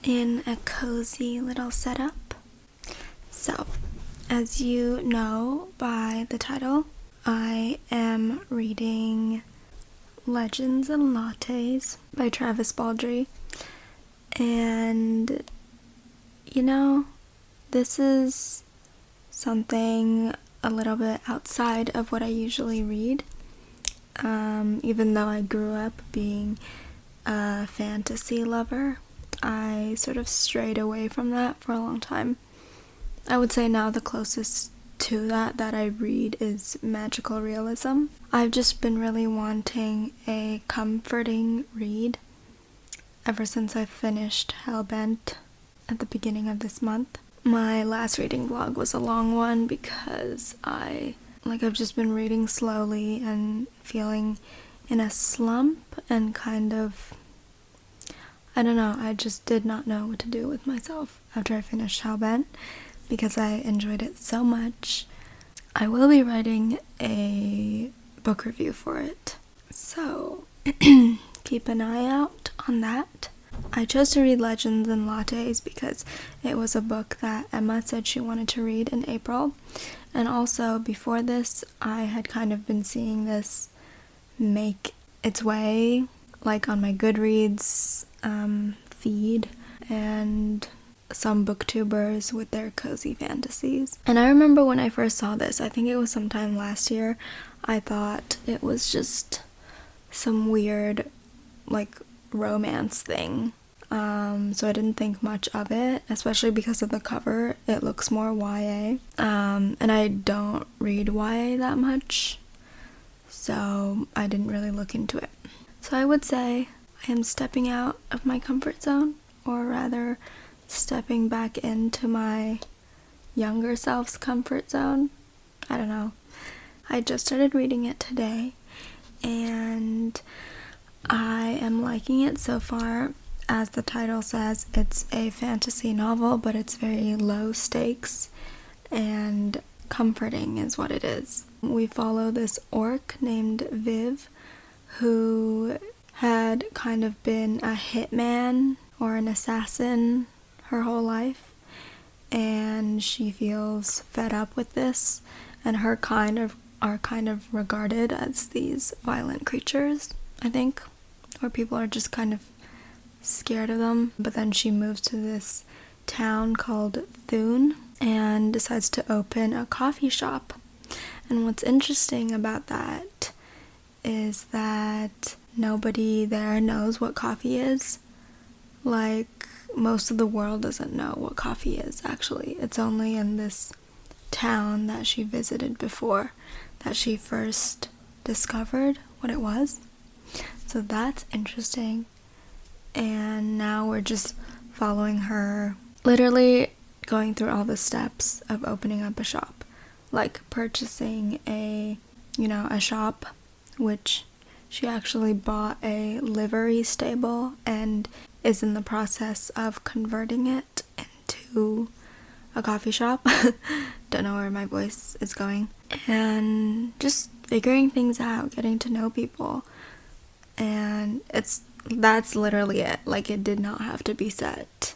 in a cozy little setup. So, as you know by the title, I am reading Legends and Lattes by Travis Baldree. And, you know, this is something a little bit outside of what I usually read. Even though I grew up being a fantasy lover, I sort of strayed away from that for a long time. I would say now the closest to that I read is magical realism. I've just been really wanting a comforting read ever since I finished Hellbent at the beginning of this month. My last reading vlog was a long one because I've just been reading slowly and feeling in a slump and kind of, I don't know, I just did not know what to do with myself after I finished Hellbent because I enjoyed it so much. I will be writing a book review for it, so keep an eye out on that. I chose to read Legends and Lattes because it was a book that Emma said she wanted to read in April. And also, before this, I had kind of been seeing this make its way, like on my Goodreads feed, and some booktubers with their cozy fantasies. And I remember when I first saw this, I think it was sometime last year, I thought it was just some weird, romance thing. So I didn't think much of it, especially because of the cover. It looks more YA. And I don't read YA that much, so I didn't really look into it. So I would say I am stepping out of my comfort zone, or rather stepping back into my younger self's comfort zone. I don't know. I just started reading it today, and I am liking it so far. As the title says, it's a fantasy novel, but it's very low stakes and comforting is what it is. We follow this orc named Viv, who had kind of been a hitman or an assassin her whole life, and she feels fed up with this, and her kind are regarded as these violent creatures, I think, or people are just kind of scared of them. But then she moves to this town called Thune and decides to open a coffee shop. And what's interesting about that is that nobody there knows what coffee is. Most of the world doesn't know what coffee is, actually. It's only in this town that she visited before that she first discovered what it was. So that's interesting. And now we're just following her, literally going through all the steps of opening up a shop, like purchasing a shop, which she actually bought a livery stable and is in the process of converting it into a coffee shop. Don't know where my voice is going. And just figuring things out, getting to know people. And that's literally it. It did not have to be set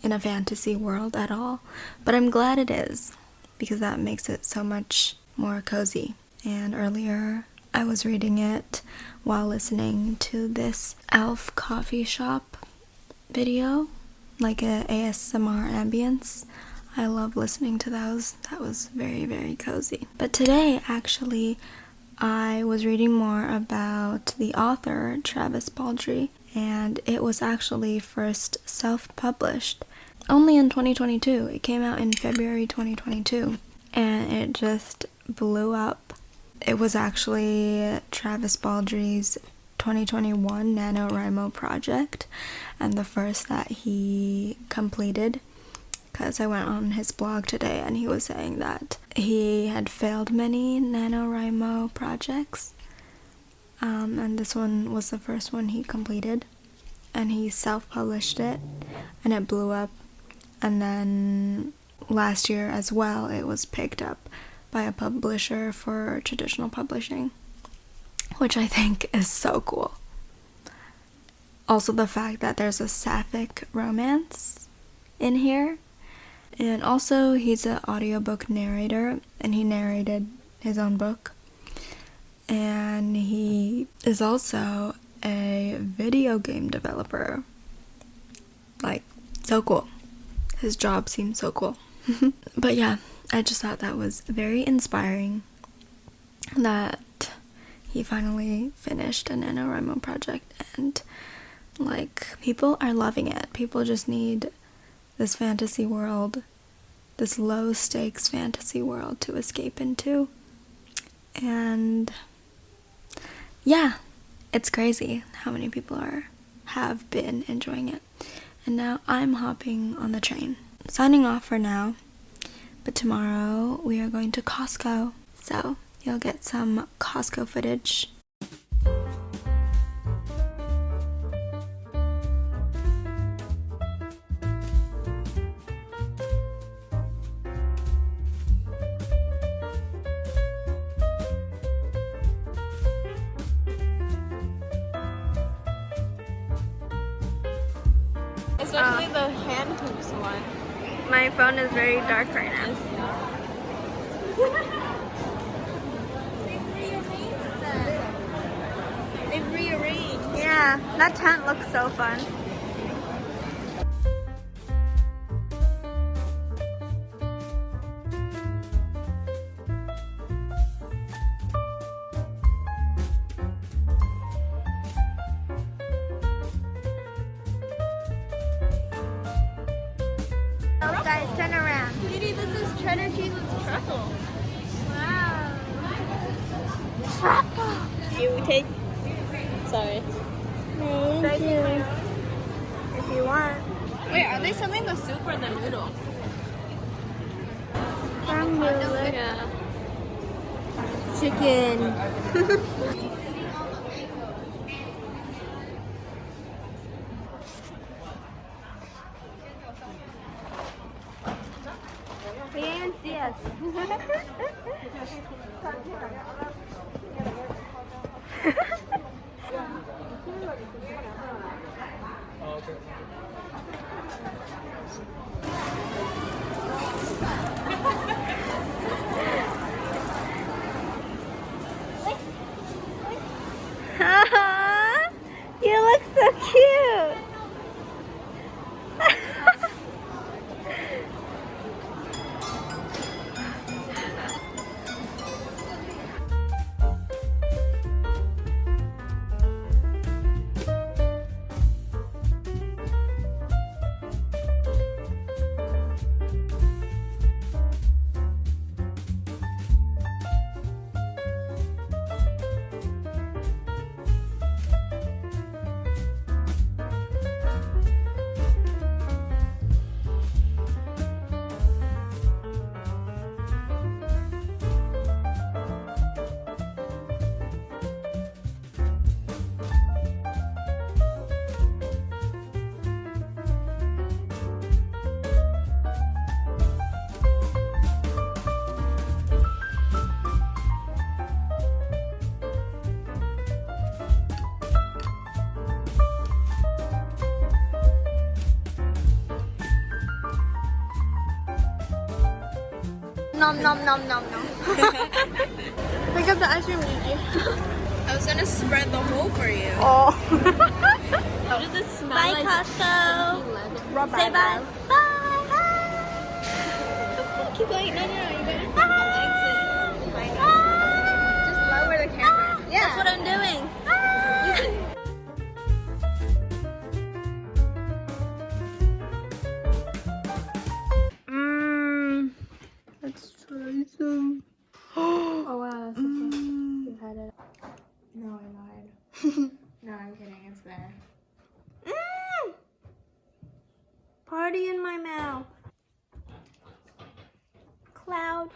in a fantasy world at all. But I'm glad it is, because that makes it so much more cozy. And earlier, I was reading it while listening to this elf coffee shop video, like a ASMR ambience. I love listening to those. That was very, very cozy. But today, actually, I was reading more about the author, Travis Baldree, and it was actually first self-published only in 2022. It came out in February 2022, and it just blew up. It was actually Travis Baldree's 2021 NaNoWriMo project, and the first that he completed, because I went on his blog today and he was saying that he had failed many NaNoWriMo projects, and this one was the first one he completed, and he self-published it, and it blew up. And then last year as well, it was picked up by a publisher for traditional publishing, which I think is so cool. Also the fact that there's a sapphic romance in here. And also he's an audiobook narrator, and he narrated his own book. And he is also a video game developer. Like, so cool. His job seems so cool. But yeah, I just thought that was very inspiring that he finally finished a NaNoWriMo project, and like, people are loving it. People just need this fantasy world, this low stakes fantasy world to escape into. And yeah, it's crazy how many people have been enjoying it. And now I'm hopping on the train. Signing off for now, but tomorrow we are going to Costco, so you'll get some Costco footage. Especially the hand hoops one. My phone is very dark right now. They've rearranged. Yeah, that tent looks so fun. Guys, turn around. Didi, this is cheddar cheese with truffle. Wow. Truffle. You take. Sorry. Thank you. If you want. Wait, are they selling the soup or the noodle? Yeah. Chicken. They didn't see us. You look so cute. Nom nom nom nom nom. Pick up the ice cream, Didi. I was gonna spread the hole for you. Oh. How does it smell Bye, like? Costco. Say bye. Bye. Keep going. No, you're going. Just lower the camera. Yeah. That's what I'm doing. Let's try some. Oh wow, that's okay. You had it. No, I lied. No, I'm kidding. It's there. Party in my mouth. Cloud.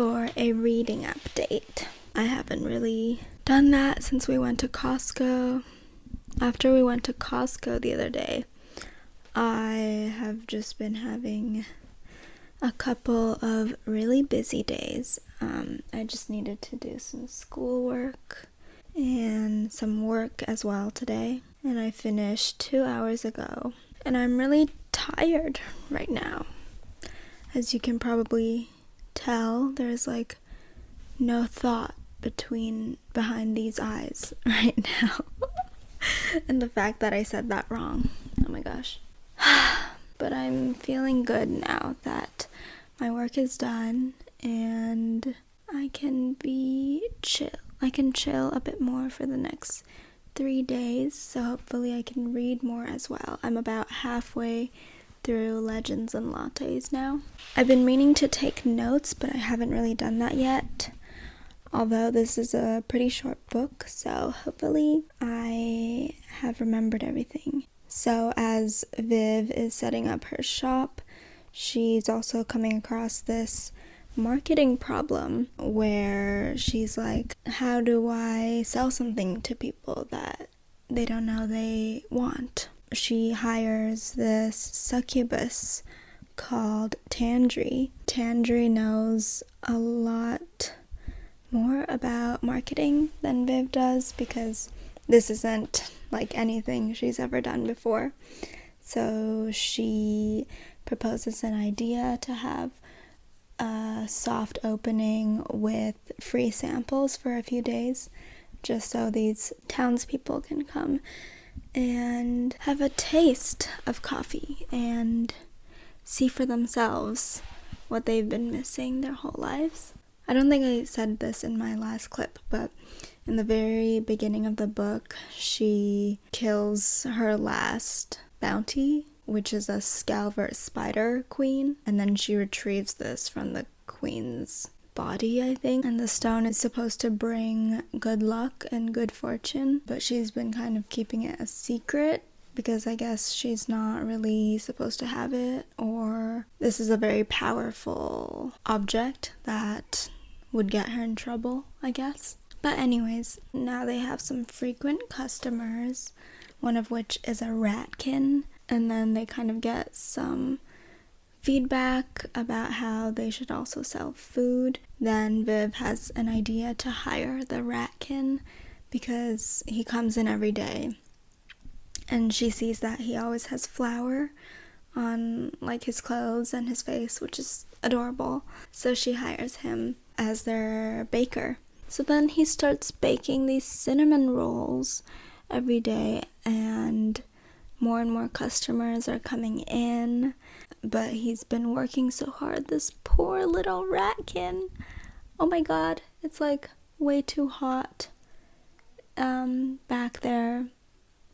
for a reading update. I haven't really done that since we went to Costco. After we went to Costco the other day, I have just been having a couple of really busy days. I just needed to do some schoolwork and some work as well today, and I finished 2 hours ago, and I'm really tired right now. As you can probably tell, there's like no thought behind these eyes right now. And the fact that I said that wrong, oh my gosh. But I'm feeling good now that my work is done and I can be chill. I can chill a bit more for the next 3 days, so hopefully I can read more as well. I'm about halfway through Legends and Lattes now. I've been meaning to take notes, but I haven't really done that yet. Although this is a pretty short book, so hopefully I have remembered everything. So as Viv is setting up her shop, she's also coming across this marketing problem where she's like, how do I sell something to people that they don't know they want? She hires this succubus called Tandri. Tandri knows a lot more about marketing than Viv does because this isn't like anything she's ever done before. So she proposes an idea to have a soft opening with free samples for a few days, just so these townspeople can come and have a taste of coffee and see for themselves what they've been missing their whole lives. I don't think I said this in my last clip, but in the very beginning of the book, she kills her last bounty, which is a Scalvert spider queen, and then she retrieves this from the queen's body, I think, and the stone is supposed to bring good luck and good fortune, but she's been kind of keeping it a secret because I guess she's not really supposed to have it, or this is a very powerful object that would get her in trouble, I guess. But anyways, now they have some frequent customers, one of which is a ratkin, and then they kind of get some feedback about how they should also sell food. Then Viv has an idea to hire the ratkin because he comes in every day, and she sees that he always has flour on like his clothes and his face, which is adorable. So she hires him as their baker. So then he starts baking these cinnamon rolls every day, and more customers are coming in, but he's been working so hard, this poor little ratkin. Oh my god, it's like way too hot back there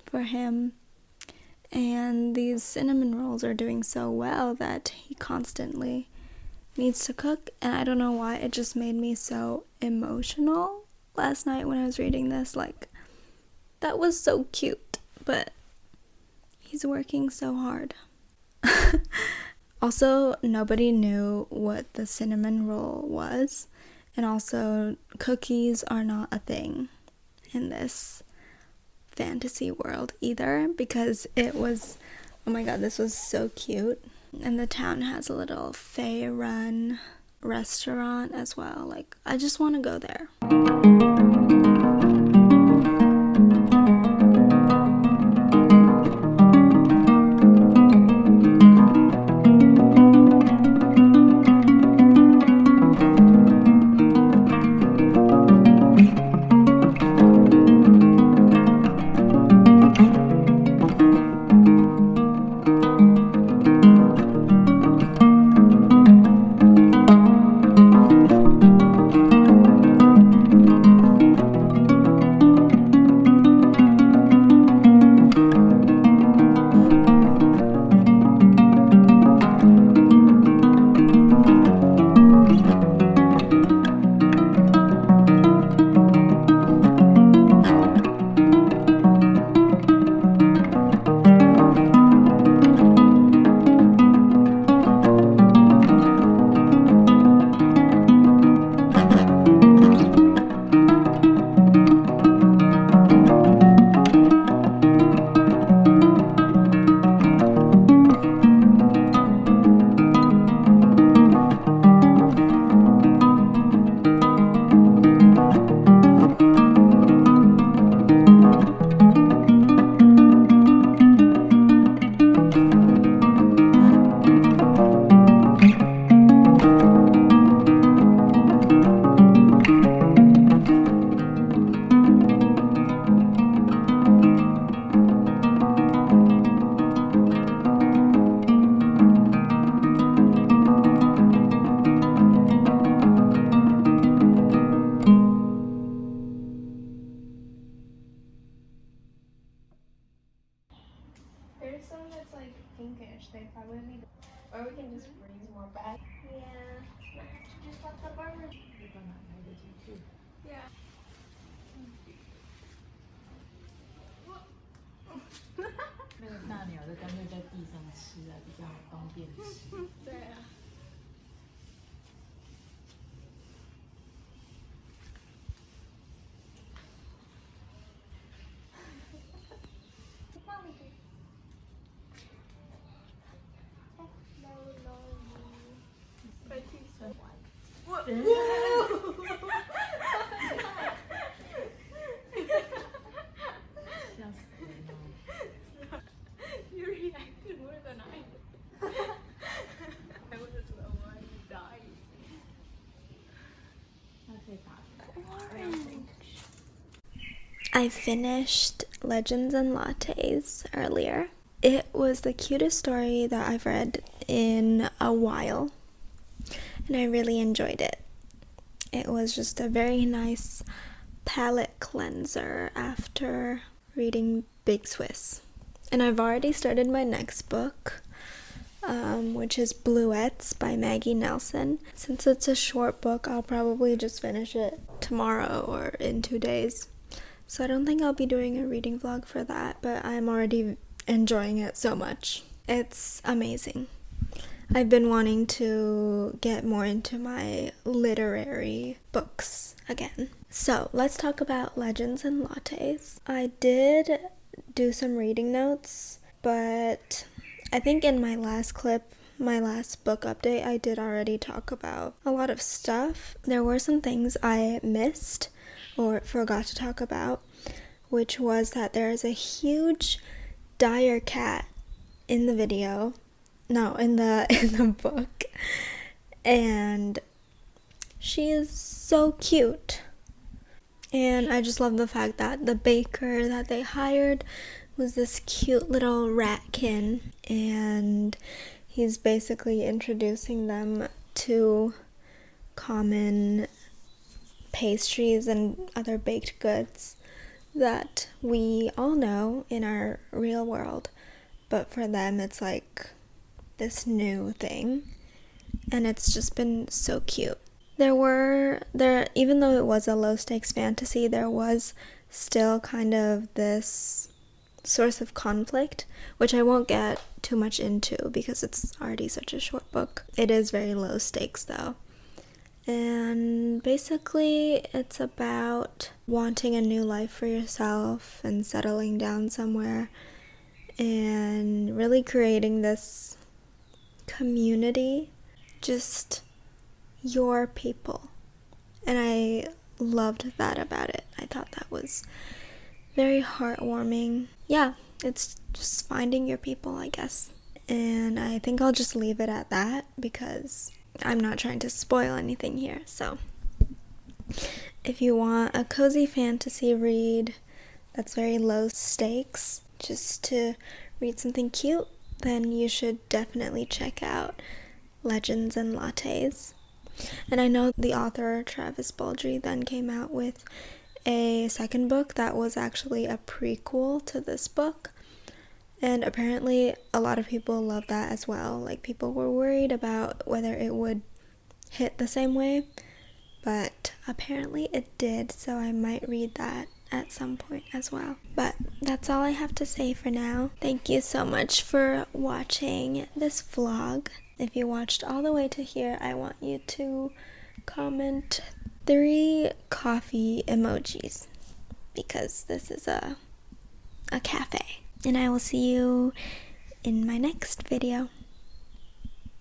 for him, and these cinnamon rolls are doing so well that he constantly needs to cook, and I don't know why, it just made me so emotional last night when I was reading this. Like, that was so cute, but he's working so hard. Also, nobody knew what the cinnamon roll was, and also cookies are not a thing in this fantasy world either, because it was, oh my god, this was so cute. And the town has a little fae run restaurant as well. Like, I just want to go there. Okay, probably. Or we can just freeze more back. Yeah. Just let the farmers. Yeah. 那个大鸟就干脆在地上吃啊，比较方便吃。对啊。You reacted more than I did. I was just the one dying. 那可以打。 I finished Legends and Lattes earlier. It was the cutest story that I've read in a while, and I really enjoyed it. It was just a very nice palette cleanser after reading Big Swiss. And I've already started my next book, which is Bluets by Maggie Nelson. Since it's a short book, I'll probably just finish it tomorrow or in 2 days. So I don't think I'll be doing a reading vlog for that, but I'm already enjoying it so much. It's amazing. I've been wanting to get more into my literary books again. So let's talk about Legends and Lattes. I did do some reading notes, but I think in my last clip, my last book update, I did already talk about a lot of stuff. There were some things I missed or forgot to talk about, which was that there is a huge dire cat in the video. No, in the book. And she is so cute. And I just love the fact that the baker that they hired was this cute little ratkin, and he's basically introducing them to common pastries and other baked goods that we all know in our real world, but for them it's like this new thing, and it's just been so cute. Even though it was a low stakes fantasy, there was still kind of this source of conflict, which I won't get too much into because it's already such a short book. It is very low stakes though. And basically it's about wanting a new life for yourself and settling down somewhere and really creating this community, just your people. And I loved that about it. I thought that was very heartwarming. Yeah, it's just finding your people, I guess. And I think I'll just leave it at that because I'm not trying to spoil anything here. So if you want a cozy fantasy read that's very low stakes, just to read something cute, then you should definitely check out Legends and Lattes. And I know the author Travis Baldree then came out with a second book that was actually a prequel to this book, and apparently a lot of people love that as well. Like, people were worried about whether it would hit the same way, but apparently it did, so I might read that at some point as well. But that's all I have to say for now. Thank you so much for watching this vlog. If you watched all the way to here, I want you to comment 3 coffee emojis, because this is a cafe. And I will see you in my next video.